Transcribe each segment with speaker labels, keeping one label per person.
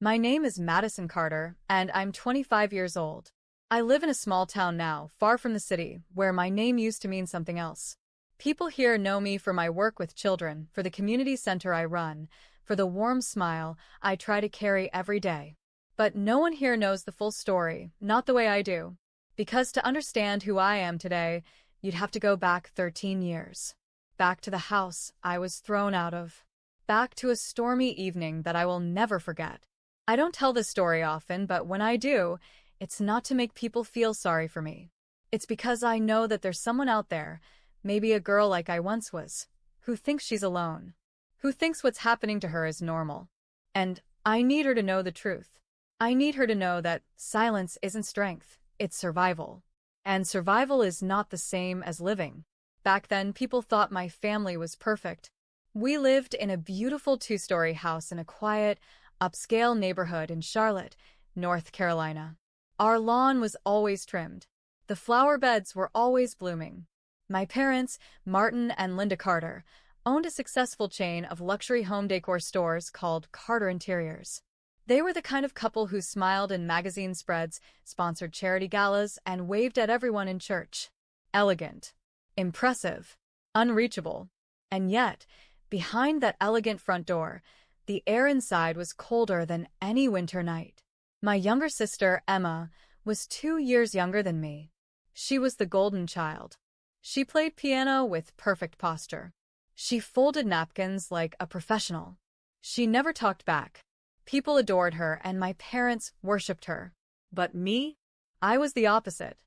Speaker 1: My name is Madison Carter, and I'm 25 years old. I live in a small town now, far from the city, where my name used to mean something else. People here know me for my work with children, for the community center I run, for the warm smile I try to carry every day. But no one here knows the full story, not the way I do. Because to understand who I am today, you'd have to go back 13 years. Back to the house I was thrown out of. Back to a stormy evening that I will never forget. I don't tell this story often, but when I do, it's not to make people feel sorry for me. It's because I know that there's someone out there, maybe a girl like I once was, who thinks she's alone, who thinks what's happening to her is normal. And I need her to know the truth. I need her to know that silence isn't strength, it's survival. And survival is not the same as living. Back then, people thought my family was perfect. We lived in a beautiful two-story house in a quiet, upscale neighborhood in Charlotte, North Carolina. Our lawn was always trimmed. The flower beds were always blooming. My parents, Martin and Linda Carter, owned a successful chain of luxury home decor stores called Carter Interiors. They were the kind of couple who smiled in magazine spreads, sponsored charity galas, and waved at everyone in church. Elegant, impressive, unreachable. And yet, behind that elegant front door, the air inside was colder than any winter night. My younger sister, Emma, was 2 years younger than me. She was the golden child. She played piano with perfect posture. She folded napkins like a professional. She never talked back. People adored her, and my parents worshipped her. But me? I was the opposite.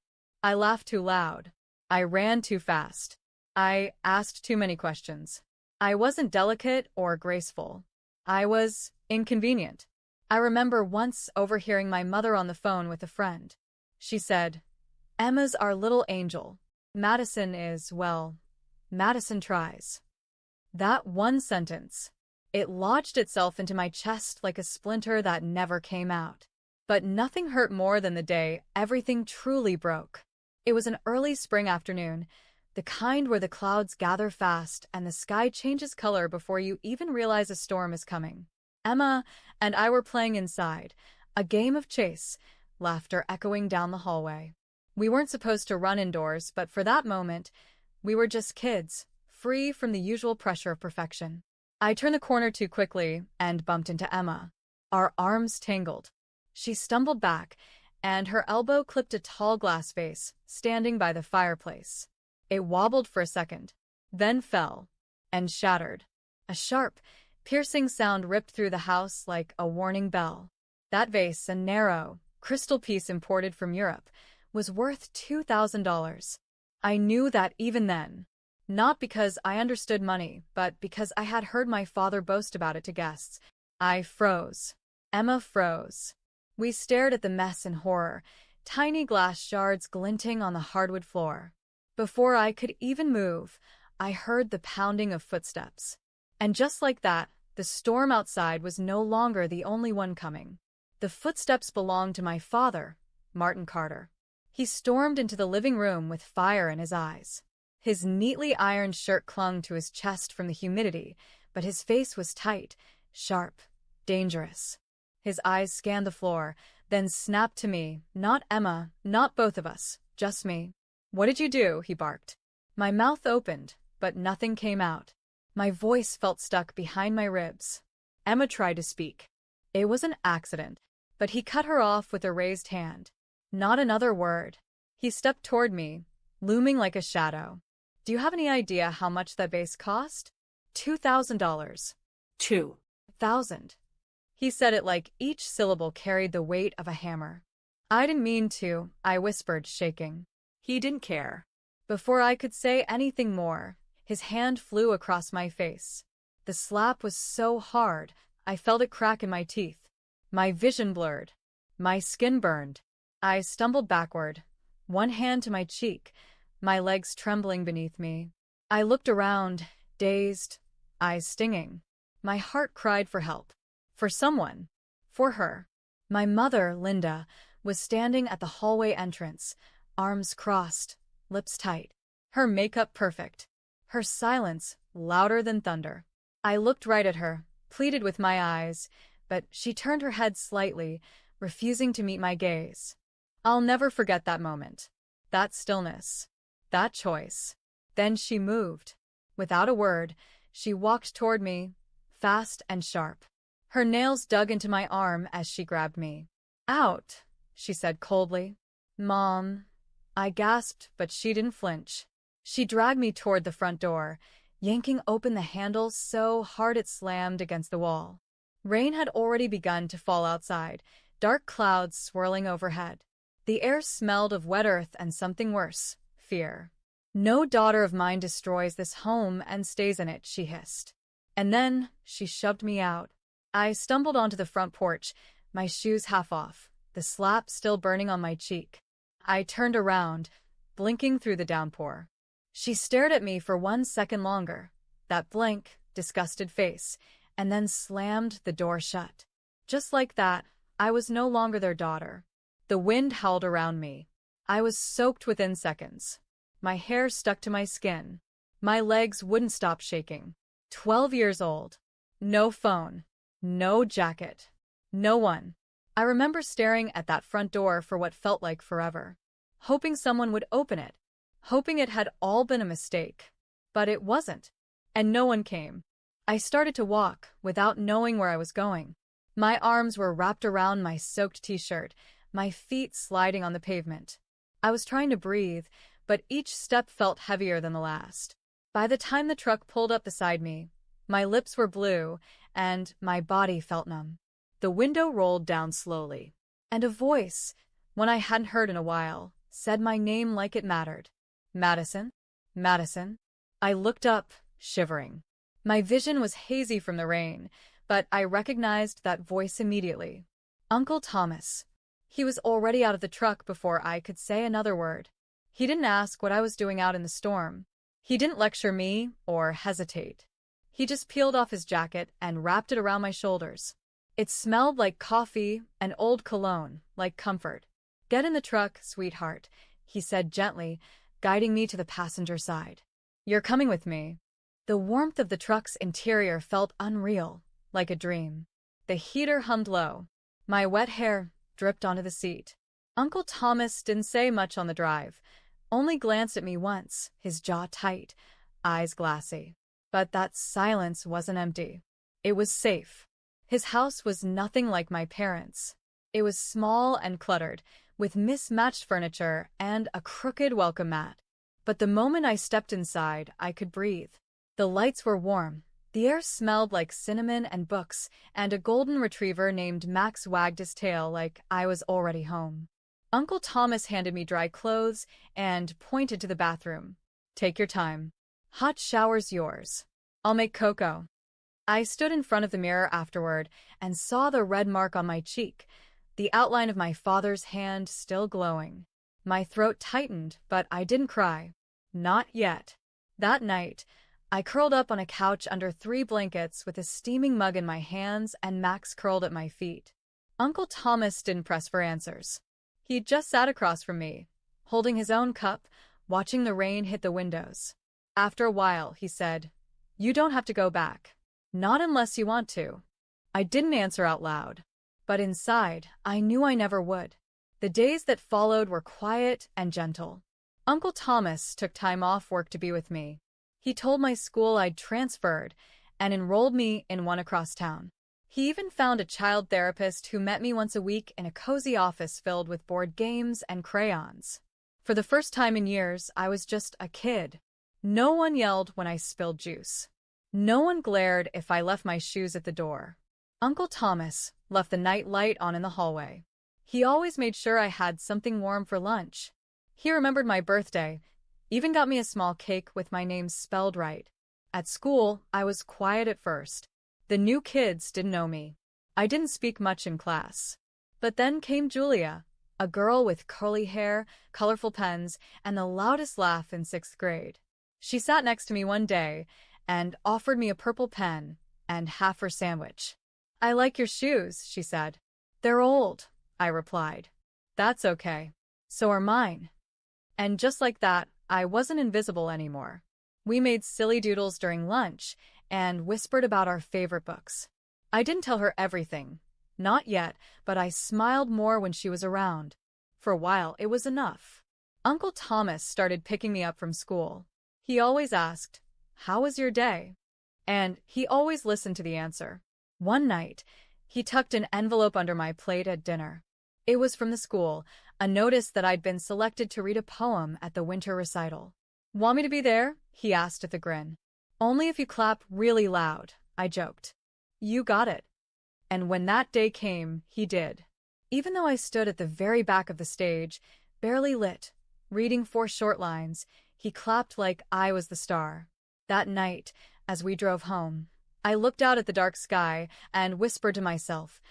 Speaker 1: I laughed too loud. I ran too fast. I asked too many questions. I wasn't delicate or graceful. I was inconvenient. I remember once overhearing my mother on the phone with a friend. She said, "Emma's our little angel. Madison is, well, Madison tries." That one sentence, it lodged itself into my chest like a splinter that never came out. But nothing hurt more than the day everything truly broke. It was an early spring afternoon, the kind where the clouds gather fast and the sky changes color before you even realize a storm is coming. Emma and I were playing inside, a game of chase, laughter echoing down the hallway. We weren't supposed to run indoors, but for that moment, we were just kids, free from the usual pressure of perfection. I turned the corner too quickly and bumped into Emma. Our arms tangled. She stumbled back, and her elbow clipped a tall glass vase standing by the fireplace. It wobbled for a second, then fell, and shattered. A sharp, piercing sound ripped through the house like a warning bell. That vase, a narrow, crystal piece imported from Europe, was worth $2,000. I knew that even then. Not because I understood money, but because I had heard my father boast about it to guests. I froze. Emma froze. We stared at the mess in horror, tiny glass shards glinting on the hardwood floor. Before I could even move, I heard the pounding of footsteps. And just like that, the storm outside was no longer the only one coming. The footsteps belonged to my father, Martin Carter. He stormed into the living room with fire in his eyes. His neatly ironed shirt clung to his chest from the humidity, but his face was tight, sharp, dangerous. His eyes scanned the floor, then snapped to me, not Emma, not both of us, just me. "What did you do?" he barked. My mouth opened, but nothing came out. My voice felt stuck behind my ribs. Emma tried to speak. It was an accident, but he cut her off with a raised hand. Not another word. He stepped toward me, looming like a shadow. "Do you have any idea how much that vase cost?" $2,000. 2,000. He said it like each syllable carried the weight of a hammer. "I didn't mean to," I whispered, shaking. He didn't care. Before I could say anything more, his hand flew across my face. The slap was so hard, I felt it crack in my teeth. My vision blurred. My skin burned. I stumbled backward, one hand to my cheek, my legs trembling beneath me. I looked around, dazed, eyes stinging. My heart cried for help. For someone. For her. My mother, Linda, was standing at the hallway entrance, arms crossed, lips tight. Her makeup perfect. Her silence louder than thunder. I looked right at her, pleaded with my eyes, but she turned her head slightly, refusing to meet my gaze. I'll never forget that moment. That stillness. That choice. Then she moved. Without a word, she walked toward me, fast and sharp. Her nails dug into my arm as she grabbed me. Out, she said coldly. Mom. I gasped, but she didn't flinch. She dragged me toward the front door, yanking open the handle so hard it slammed against the wall. Rain had already begun to fall outside, dark clouds swirling overhead. The air smelled of wet earth and something worse, fear. No daughter of mine destroys this home and stays in it, she hissed. And then she shoved me out. I stumbled onto the front porch, my shoes half off, the slap still burning on my cheek. I turned around, blinking through the downpour. She stared at me for 1 second longer, that blank, disgusted face, and then slammed the door shut. Just like that, I was no longer their daughter. The wind howled around me. I was soaked within seconds. My hair stuck to my skin. My legs wouldn't stop shaking. 12 years old. No phone. No jacket. No one. I remember staring at that front door for what felt like forever, hoping someone would open it, hoping it had all been a mistake. But it wasn't. And no one came. I started to walk without knowing where I was going. My arms were wrapped around my soaked t-shirt, my feet sliding on the pavement. I was trying to breathe, but each step felt heavier than the last. By the time the truck pulled up beside me, my lips were blue and my body felt numb. The window rolled down slowly, and a voice, one I hadn't heard in a while, said my name like it mattered. Madison? Madison? I looked up, shivering. My vision was hazy from the rain, but I recognized that voice immediately. Uncle Thomas. He was already out of the truck before I could say another word. He didn't ask what I was doing out in the storm. He didn't lecture me or hesitate. He just peeled off his jacket and wrapped it around my shoulders. It smelled like coffee and old cologne, like comfort. Get in the truck, sweetheart, he said gently, guiding me to the passenger side. You're coming with me. The warmth of the truck's interior felt unreal, like a dream. The heater hummed low. My wet hair dripped onto the seat. Uncle Thomas didn't say much on the drive, only glanced at me once, his jaw tight, eyes glassy. But that silence wasn't empty. It was safe. His house was nothing like my parents'. It was small and cluttered, with mismatched furniture and a crooked welcome mat. But the moment I stepped inside, I could breathe. The lights were warm, the air smelled like cinnamon and books, and a golden retriever named Max wagged his tail like I was already home. Uncle Thomas handed me dry clothes and pointed to the bathroom. Take your time. Hot shower's yours. I'll make cocoa. I stood in front of the mirror afterward and saw the red mark on my cheek, the outline of my father's hand still glowing. My throat tightened, but I didn't cry. Not yet. That night, I curled up on a couch under 3 blankets with a steaming mug in my hands and Max curled at my feet. Uncle Thomas didn't press for answers. He just sat across from me, holding his own cup, watching the rain hit the windows. After a while, he said, "You don't have to go back. Not unless you want to." I didn't answer out loud, but inside, I knew I never would. The days that followed were quiet and gentle. Uncle Thomas took time off work to be with me. He told my school I'd transferred and enrolled me in one across town. He even found a child therapist who met me once a week in a cozy office filled with board games and crayons. For the first time in years, I was just a kid. No one yelled when I spilled juice. No one glared if I left my shoes at the door. Uncle Thomas left the night light on in the hallway. He always made sure I had something warm for lunch. He remembered my birthday, even got me a small cake with my name spelled right. At school, I was quiet at first. The new kids didn't know me. I didn't speak much in class. But then came Julia, a girl with curly hair, colorful pens, and the loudest laugh in 6th grade. She sat next to me one day and offered me a purple pen and half her sandwich. "I like your shoes," she said. "They're old," I replied. "That's okay. So are mine." And just like that, I wasn't invisible anymore. We made silly doodles during lunch and whispered about our favorite books. I didn't tell her everything. Not yet, but I smiled more when she was around. For a while, it was enough. Uncle Thomas started picking me up from school. He always asked, "How was your day?" And he always listened to the answer. One night, he tucked an envelope under my plate at dinner. It was from the school, a notice that I'd been selected to read a poem at the winter recital. "Want me to be there?" he asked with a grin. "Only if you clap really loud," I joked. "You got it." And when that day came, he did. Even though I stood at the very back of the stage, barely lit, reading 4 short lines, he clapped like I was the star. That night, as we drove home, I looked out at the dark sky and whispered to myself,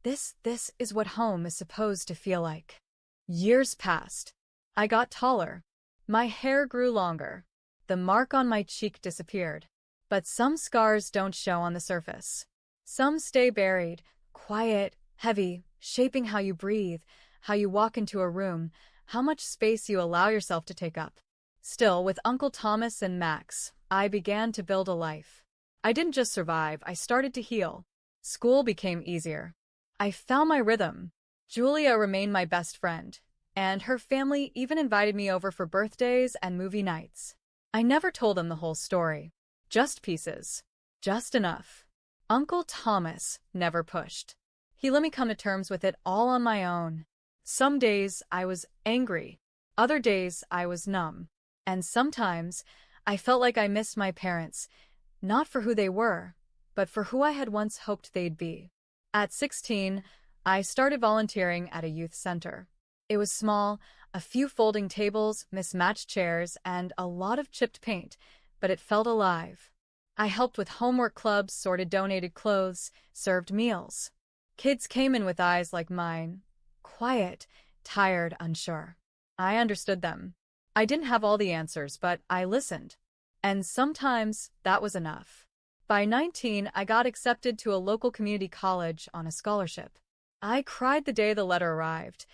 Speaker 1: This is what home is supposed to feel like." Years passed. I got taller. My hair grew longer. The mark on my cheek disappeared. But some scars don't show on the surface. Some stay buried, quiet, heavy, shaping how you breathe, how you walk into a room, how much space you allow yourself to take up. Still, with Uncle Thomas and Max, I began to build a life. I didn't just survive, I started to heal. School became easier. I found my rhythm. Julia remained my best friend, and her family even invited me over for birthdays and movie nights. I never told them the whole story. Just pieces. Just enough. Uncle Thomas never pushed. He let me come to terms with it all on my own. Some days I was angry. Other days I was numb. And sometimes I felt like I missed my parents, not for who they were, but for who I had once hoped they'd be. At 16, I started volunteering at a youth center. It was small, a few folding tables, mismatched chairs, and a lot of chipped paint, but it felt alive. I helped with homework clubs, sorted donated clothes, served meals. Kids came in with eyes like mine, quiet, tired, unsure. I understood them. I didn't have all the answers, but I listened. And sometimes that was enough. By 19, I got accepted to a local community college on a scholarship. I cried the day the letter arrived,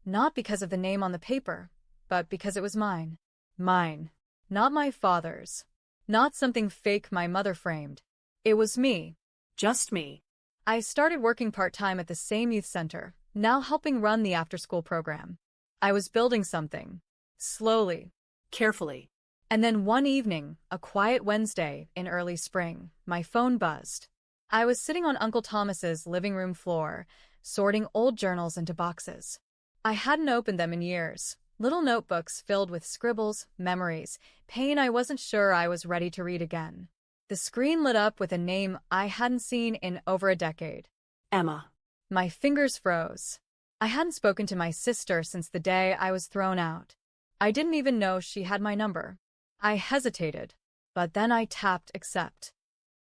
Speaker 1: not because of the name on the paper, but because it was mine. Mine. Not my father's. Not something fake my mother framed. It was me. Just me. I started working part-time at the same youth center, now helping run the after-school program. I was building something. Slowly. Carefully. And then one evening, a quiet Wednesday in early spring, my phone buzzed. I was sitting on Uncle Thomas's living room floor, sorting old journals into boxes. I hadn't opened them in years. Little notebooks filled with scribbles, memories, pain I wasn't sure I was ready to read again. The screen lit up with a name I hadn't seen in over a decade. Emma. My fingers froze. I hadn't spoken to my sister since the day I was thrown out. I didn't even know she had my number. I hesitated, but then I tapped accept.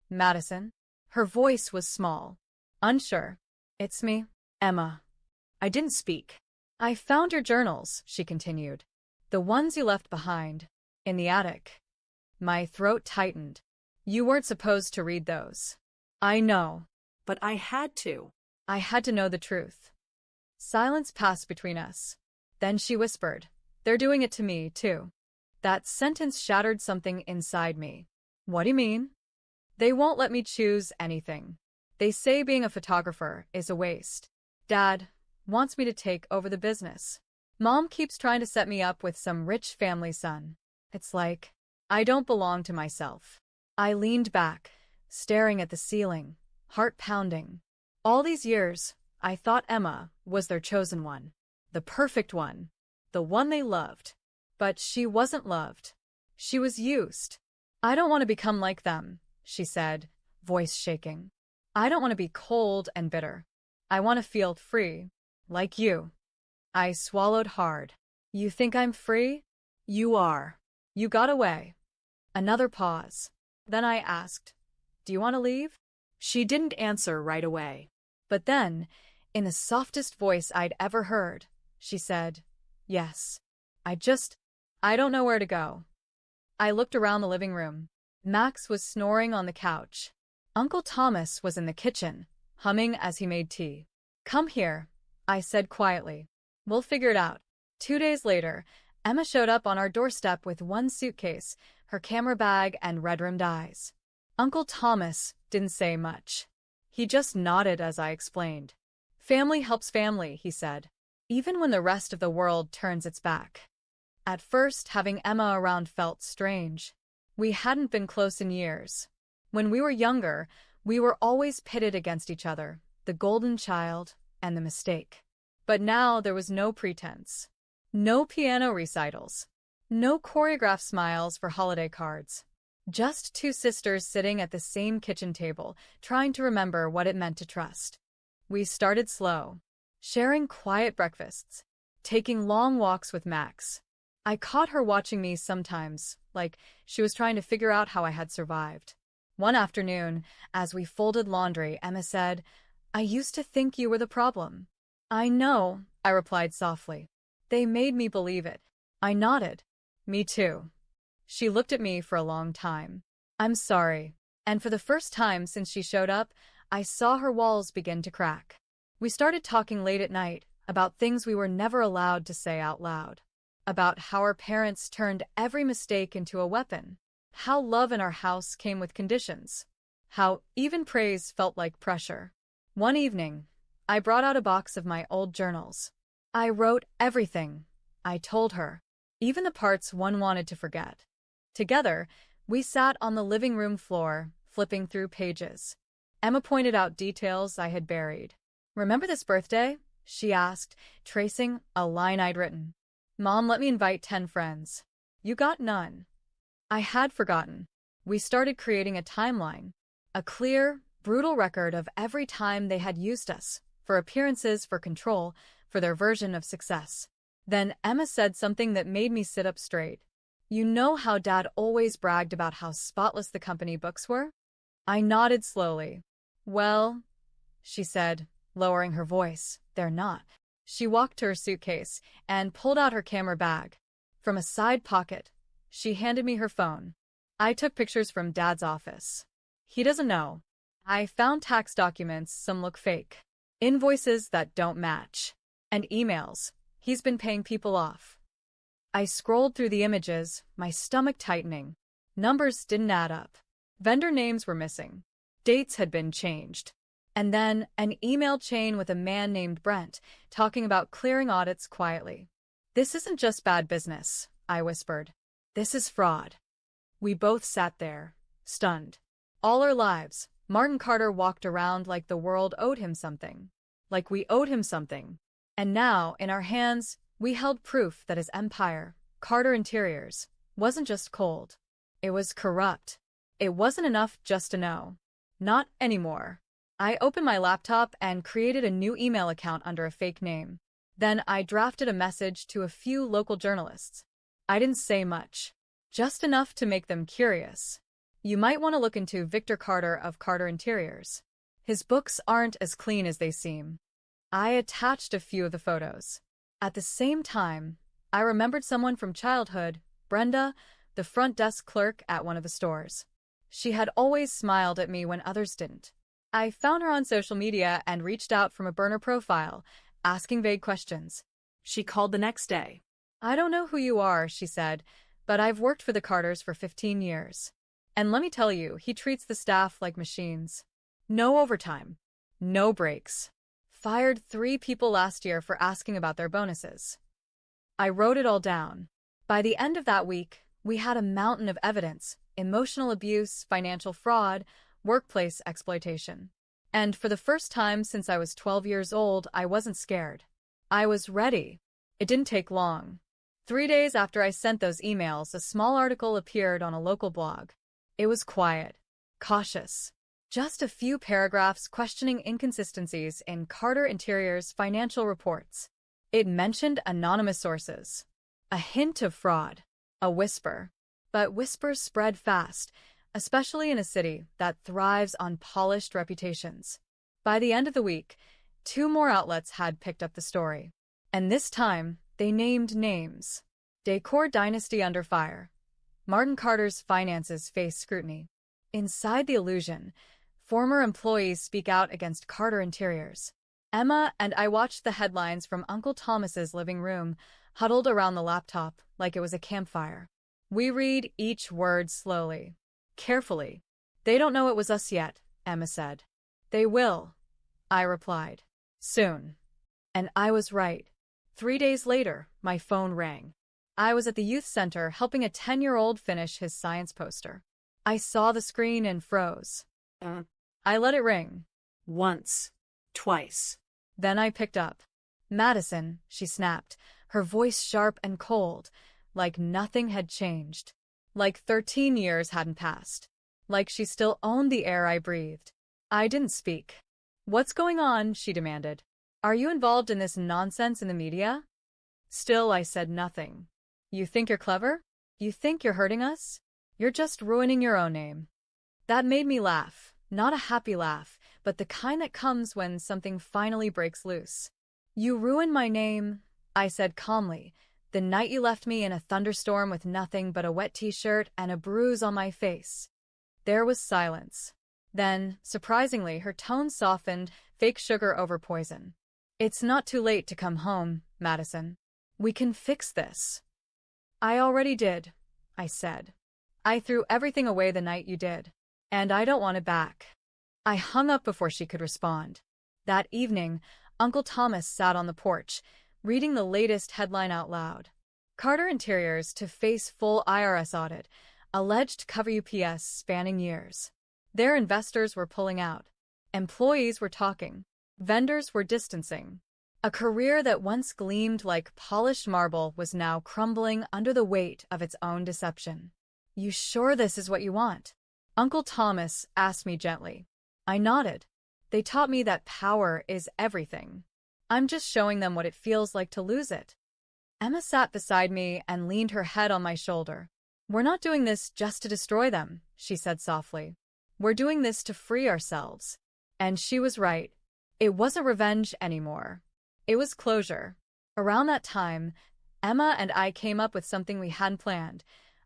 Speaker 1: Madison? Her voice was small. Unsure. "It's me, Emma." I didn't speak. "I found your journals," she continued. "The ones you left behind. In the attic." My throat tightened. "You weren't supposed to read those." "I know. But I had to." I had to know the truth. Silence passed between us. Then she whispered, "They're doing it to me, too." That sentence shattered something inside me. "What do you mean?" "They won't let me choose anything. They say being a photographer is a waste. Dad wants me to take over the business. Mom keeps trying to set me up with some rich family son. It's like I don't belong to myself." I leaned back, staring at the ceiling, heart pounding. All these years, I thought Emma was their chosen one. The perfect one. The one they loved. But she wasn't loved. She was used. "I don't want to become like them," she said, voice shaking. "I don't want to be cold and bitter. I want to feel free, like you." I swallowed hard. "You think I'm free?" "You are. You got away." Another pause. Then I asked, "Do you want to leave?" She didn't answer right away. But then, in the softest voice I'd ever heard, she said, "Yes. I don't know where to go." I looked around the living room. Max was snoring on the couch. Uncle Thomas was in the kitchen, humming as he made tea. "Come here," I said quietly. "We'll figure it out." 2 days later, Emma showed up on our doorstep with one suitcase, her camera bag, and red-rimmed eyes. Uncle Thomas didn't say much. He just nodded as I explained. Family helps family, he said, even when the rest of the world turns its back. At first, having Emma around felt strange. We hadn't been close in years. When we were younger, we were always pitted against each other, the golden child and the mistake. But now there was no pretense. No piano recitals. No choreographed smiles for holiday cards. Just two sisters sitting at the same kitchen table, trying to remember what it meant to trust. We started slow, sharing quiet breakfasts, taking long walks with Max. I caught her watching me sometimes, like she was trying to figure out how I had survived. One afternoon, as we folded laundry, Emma said, "I used to think you were the problem." "I know," I replied softly. "They made me believe it." I nodded. "Me too." She looked at me for a long time. "I'm sorry." And for the first time since she showed up, I saw her walls begin to crack. We started talking late at night about things we were never allowed to say out loud. About how our parents turned every mistake into a weapon. How love in our house came with conditions. How even praise felt like pressure. One evening, I brought out a box of my old journals. I wrote everything, I told her, even the parts one wanted to forget. Together, we sat on the living room floor, flipping through pages. Emma pointed out details I had buried. "Remember this birthday?" she asked, tracing a line I'd written. "Mom let me invite 10 friends. You got none." I had forgotten. We started creating a timeline. A clear, brutal record of every time they had used us, for appearances, for control, for their version of success. Then Emma said something that made me sit up straight. "You know how Dad always bragged about how spotless the company books were?" I nodded slowly. "Well," she said, lowering her voice, "they're not." She walked to her suitcase and pulled out her camera bag. From a side pocket, she handed me her phone. I took pictures from Dad's office. He doesn't know. I found tax documents, some look fake. Invoices that don't match. And emails. He's been paying people off. I scrolled through the images, my stomach tightening. Numbers didn't add up. Vendor names were missing. Dates had been changed. And then an email chain with a man named Brent talking about clearing audits quietly. "This isn't just bad business," I whispered. "This is fraud." We both sat there, stunned. All our lives, Martin Carter walked around like the world owed him something. Like we owed him something. And now, in our hands, we held proof that his empire, Carter Interiors, wasn't just cold. It was corrupt. It wasn't enough just to know. Not anymore. I opened my laptop and created a new email account under a fake name. Then I drafted a message to a few local journalists. I didn't say much. Just enough to make them curious. "You might want to look into Victor Carter of Carter Interiors. His books aren't as clean as they seem." I attached a few of the photos. At the same time, I remembered someone from childhood, Brenda, the front desk clerk at one of the stores. She had always smiled at me when others didn't. I found her on social media and reached out from a burner profile, asking vague questions. She called the next day. "I don't know who you are," she said, "but I've worked for the Carters for 15 years. And let me tell you, he treats the staff like machines. No overtime. No breaks. Fired 3 people last year for asking about their bonuses." I wrote it all down. By the end of that week, we had a mountain of evidence: emotional abuse, financial fraud, workplace exploitation. And for the first time since I was 12 years old, I wasn't scared. I was ready. It didn't take long. 3 days after I sent those emails, a small article appeared on a local blog. It was quiet, cautious. Just a few paragraphs questioning inconsistencies in Carter Interior's financial reports. It mentioned anonymous sources. A hint of fraud. A whisper. But whispers spread fast, especially in a city that thrives on polished reputations. By the end of the week, 2 more outlets had picked up the story. And this time, they named names. Decor Dynasty under fire. Martin Carter's finances face scrutiny. Inside the illusion, former employees speak out against Carter Interiors. Emma and I watched the headlines from Uncle Thomas's living room, huddled around the laptop like it was a campfire. We read each word slowly, carefully. "They don't know it was us yet," Emma said. They will, I replied. Soon. And I was right. 3 days later, my phone rang. I was at the youth center helping a 10-year-old finish his science poster. I saw the screen and froze. I let it ring.
Speaker 2: Once. Twice.
Speaker 1: Then I picked up. Madison, she snapped, her voice sharp and cold, like nothing had changed. Like 13 years hadn't passed. Like she still owned the air I breathed. I didn't speak. What's going on? She demanded. Are you involved in this nonsense in the media? Still, I said nothing. You think you're clever? You think you're hurting us? You're just ruining your own name. That made me laugh. Not a happy laugh, but the kind that comes when something finally breaks loose. You ruined my name, I said calmly, the night you left me in a thunderstorm with nothing but a wet t-shirt and a bruise on my face. There was silence. Then, surprisingly, her tone softened, fake sugar over poison. It's not too late to come home, Madison. We can fix this. I already did, I said. I threw everything away the night you did. And I don't want it back. I hung up before she could respond. That evening, Uncle Thomas sat on the porch, reading the latest headline out loud. Carter Interiors to face full IRS audit, alleged cover UPS spanning years. Their investors were pulling out. Employees were talking. Vendors were distancing. A career that once gleamed like polished marble was now crumbling under the weight of its own deception. You sure this is what you want? Uncle Thomas asked me gently. I nodded. They taught me that power is everything. I'm just showing them what it feels like to lose it. Emma sat beside me and leaned her head on my shoulder. We're not doing this just to destroy them, she said softly. We're doing this to free ourselves. And she was right. It wasn't revenge anymore. It was closure. Around that time, Emma and I came up with something we hadn't planned,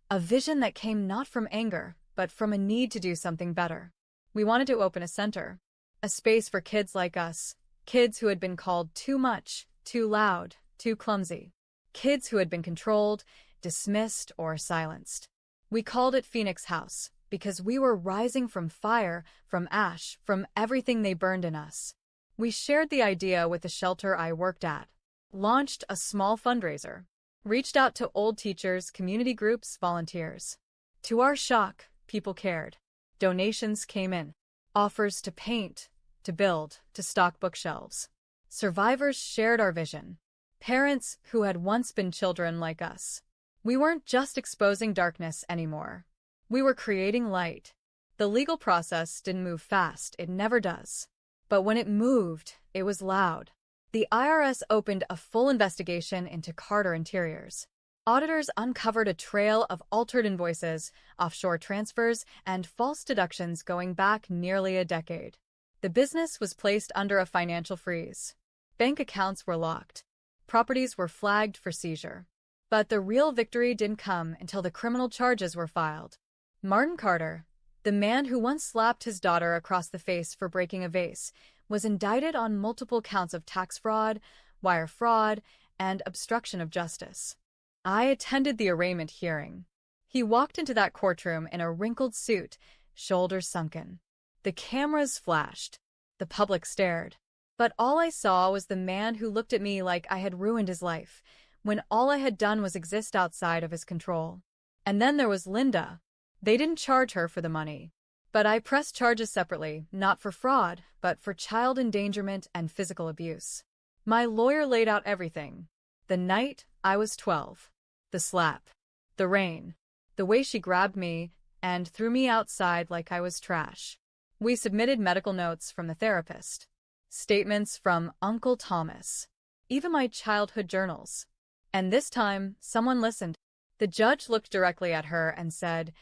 Speaker 1: a vision that came not from anger, but from a need to do something better. We wanted to open a center, a space for kids like us, kids who had been called too much, too loud, too clumsy, kids who had been controlled, dismissed, or silenced. We called it Phoenix House because we were rising from fire, from ash, from everything they burned in us. We shared the idea with the shelter I worked at, launched a small fundraiser, reached out to old teachers, community groups, volunteers. To our shock, people cared. Donations came in. Offers to paint, to build, to stock bookshelves. Survivors shared our vision. Parents who had once been children like us. We weren't just exposing darkness anymore. We were creating light. The legal process didn't move fast, it never does. But when it moved, it was loud. The IRS opened a full investigation into Carter Interiors. Auditors uncovered a trail of altered invoices, offshore transfers, and false deductions going back nearly a decade. The business was placed under a financial freeze. Bank accounts were locked. Properties were flagged for seizure. But the real victory didn't come until the criminal charges were filed. Martin Carter, the man who once slapped his daughter across the face for breaking a vase, was indicted on multiple counts of tax fraud, wire fraud, and obstruction of justice. I attended the arraignment hearing. He walked into that courtroom in a wrinkled suit, shoulders sunken. The cameras flashed. The public stared. But all I saw was the man who looked at me like I had ruined his life, when all I had done was exist outside of his control. And then there was Linda. They didn't charge her for the money. But I pressed charges separately, not for fraud, but for child endangerment and physical abuse. My lawyer laid out everything. The night I was 12. The slap. The rain. The way she grabbed me and threw me outside like I was trash. We submitted medical notes from the therapist. Statements from Uncle Thomas. Even my childhood journals. And this time, someone listened. The judge looked directly at her and said,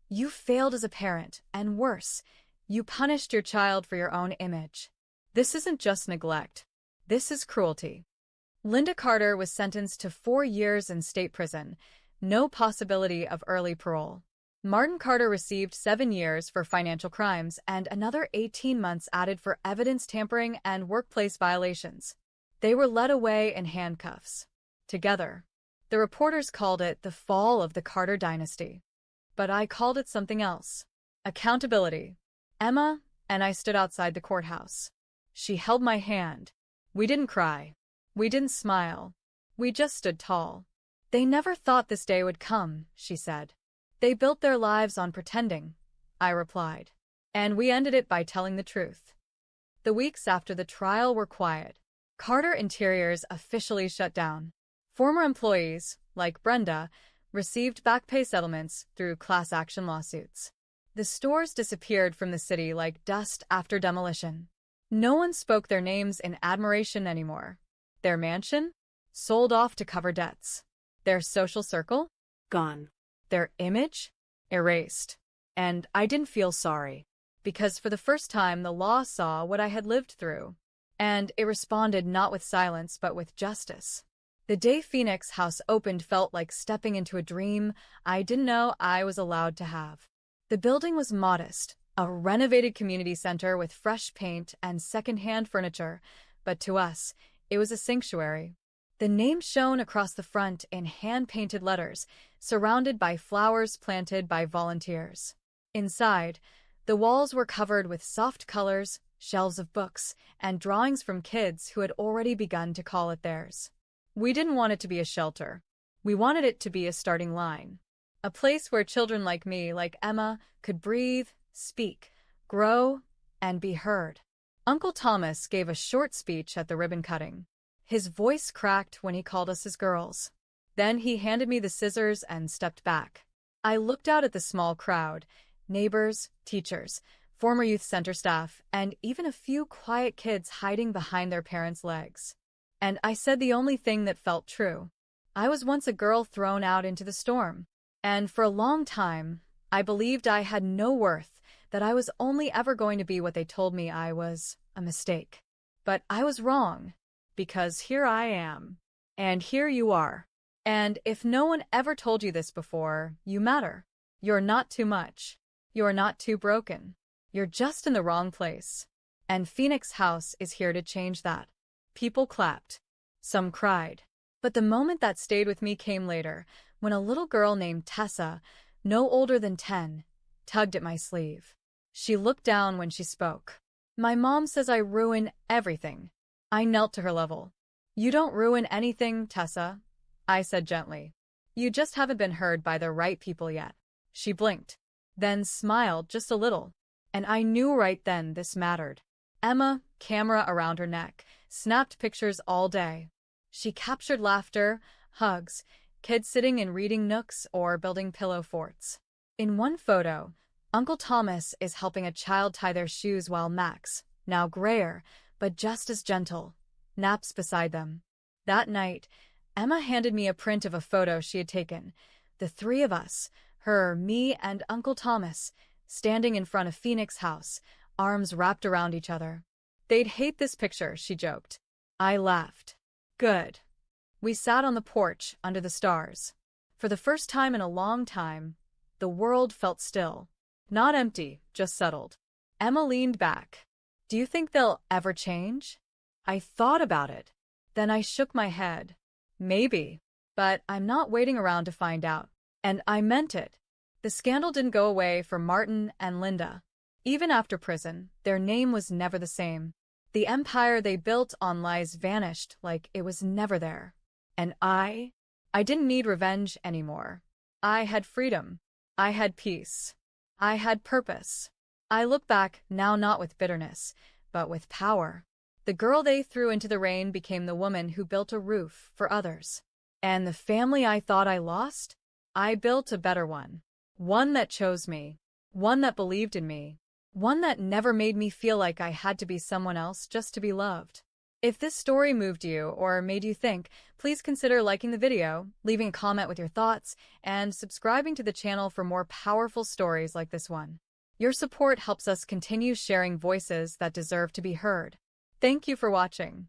Speaker 1: "You failed as a parent, and worse, you punished your child for your own image. This isn't just neglect. This is cruelty." Linda Carter was sentenced to 4 years in state prison, no possibility of early parole. Martin Carter received 7 years for financial crimes and another 18 months added for evidence tampering and workplace violations. They were led away in handcuffs. Together. The reporters called it the fall of the Carter dynasty. But I called it something else. Accountability. Emma, and I stood outside the courthouse. She held my hand. We didn't cry. We didn't smile. We just stood tall. They never thought this day would come, she said. They built their lives on pretending, I replied. And we ended it by telling the truth. The weeks after the trial were quiet. Carter Interiors officially shut down. Former employees, like Brenda, received back pay settlements through class action lawsuits. The stores disappeared from the city like dust after demolition. No one spoke their names in admiration anymore. Their mansion? Sold off to cover debts. Their social circle?
Speaker 2: Gone.
Speaker 1: Their image? Erased. And I didn't feel sorry, because for the first time the law saw what I had lived through. And it responded not with silence but with justice. The day Phoenix House opened felt like stepping into a dream I didn't know I was allowed to have. The building was modest, a renovated community center with fresh paint and second-hand furniture, but to us, it was a sanctuary. The name shone across the front in hand-painted letters, surrounded by flowers planted by volunteers. Inside, the walls were covered with soft colors, shelves of books, and drawings from kids who had already begun to call it theirs. We didn't want it to be a shelter. We wanted it to be a starting line. A place where children like me, like Emma, could breathe, speak, grow, and be heard. Uncle Thomas gave a short speech at the ribbon cutting. His voice cracked when he called us his girls. Then he handed me the scissors and stepped back. I looked out at the small crowd, neighbors, teachers, former youth center staff, and even a few quiet kids hiding behind their parents' legs. And I said the only thing that felt true. I was once a girl thrown out into the storm. And for a long time, I believed I had no worth, that I was only ever going to be what they told me I was, a mistake. But I was wrong, because here I am. And here you are. And if no one ever told you this before, you matter. You're not too much. You're not too broken. You're just in the wrong place. And Phoenix House is here to change that. People clapped. Some cried. But the moment that stayed with me came later, when a little girl named Tessa, no older than 10, tugged at my sleeve. She looked down when she spoke. My mom says I ruin everything. I knelt to her level. You don't ruin anything, Tessa, I said gently. You just haven't been heard by the right people yet. She blinked, then smiled just a little. And I knew right then this mattered. Emma, camera around her neck, snapped pictures all day. She captured laughter, hugs, kids sitting in reading nooks or building pillow forts. In one photo, Uncle Thomas is helping a child tie their shoes while Max, now grayer, but just as gentle, naps beside them. That night, Emma handed me a print of a photo she had taken. The three of us, her, me, and Uncle Thomas, standing in front of Phoenix House, arms wrapped around each other. They'd hate this picture, she joked. I laughed. Good. We sat on the porch under the stars. For the first time in a long time, the world felt still. Not empty, just settled. Emma leaned back. Do you think they'll ever change? I thought about it. Then I shook my head. Maybe. But I'm not waiting around to find out. And I meant it. The scandal didn't go away for Martin and Linda. Even after prison, their name was never the same. The empire they built on lies vanished like it was never there. And I didn't need revenge anymore. I had freedom. I had peace. I had purpose. I look back now not with bitterness, but with power. The girl they threw into the rain became the woman who built a roof for others. And the family I thought I lost? I built a better one. One that chose me. One that believed in me. One that never made me feel like I had to be someone else just to be loved. If this story moved you or made you think, please consider liking the video, leaving a comment with your thoughts, and subscribing to the channel for more powerful stories like this one. Your support helps us continue sharing voices that deserve to be heard. Thank you for watching.